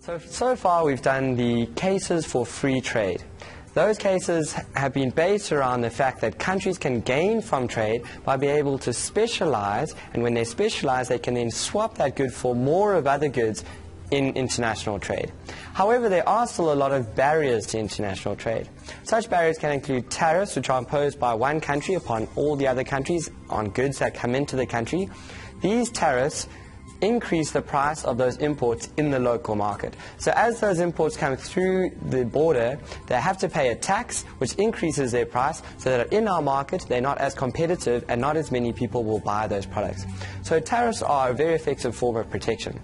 So far we've done the cases for free trade. Those cases have been based around the fact that countries can gain from trade by being able to specialize, and when they specialize they can then swap that good for more of other goods in international trade. However, there are still a lot of barriers to international trade. Such barriers can include tariffs, which are imposed by one country upon all the other countries on goods that come into the country. These tariffs increase the price of those imports in the local market. So as those imports come through the border, they have to pay a tax which increases their price, so that in our market they're not as competitive and not as many people will buy those products. So tariffs are a very effective form of protection.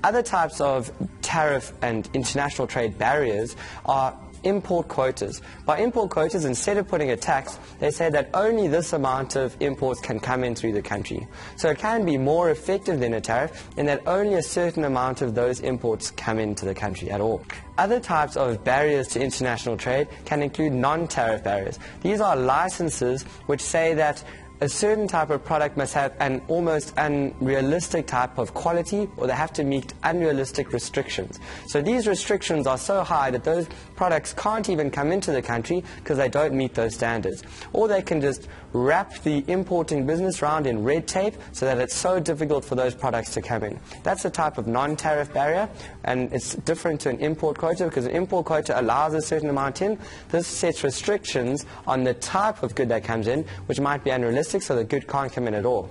Other types of tariff and international trade barriers are import quotas. By import quotas, instead of putting a tax, they say that only this amount of imports can come in through the country. So it can be more effective than a tariff in that only a certain amount of those imports come into the country at all. Other types of barriers to international trade can include non-tariff barriers. These are licenses which say that a certain type of product must have an almost unrealistic type of quality, or they have to meet unrealistic restrictions. So these restrictions are so high that those products can't even come into the country because they don't meet those standards. Or they can just wrap the importing business around in red tape so that it's so difficult for those products to come in. That's a type of non-tariff barrier, and it's different to an import quota, because an import quota allows a certain amount in. This sets restrictions on the type of good that comes in, which might be unrealistic, so the good can't come in at all.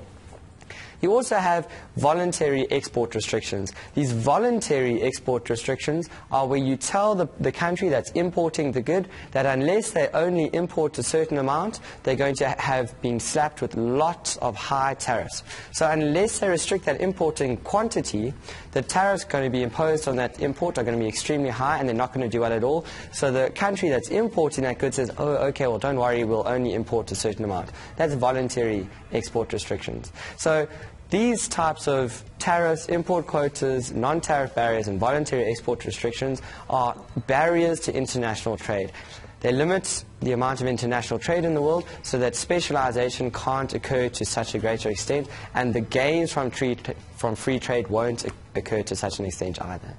You also have voluntary export restrictions. These voluntary export restrictions are where you tell the country that's importing the good that unless they only import a certain amount, they're going to have been slapped with lots of high tariffs. So unless they restrict that importing quantity, the tariffs going to be imposed on that import are going to be extremely high, and they're not going to do well at all. So the country that's importing that good says, oh, okay, well, don't worry, we'll only import a certain amount. That's voluntary export restrictions. So these types of tariffs, import quotas, non-tariff barriers, and voluntary export restrictions are barriers to international trade. They limit the amount of international trade in the world so that specialization can't occur to such a greater extent, and the gains from free trade won't occur to such an extent either.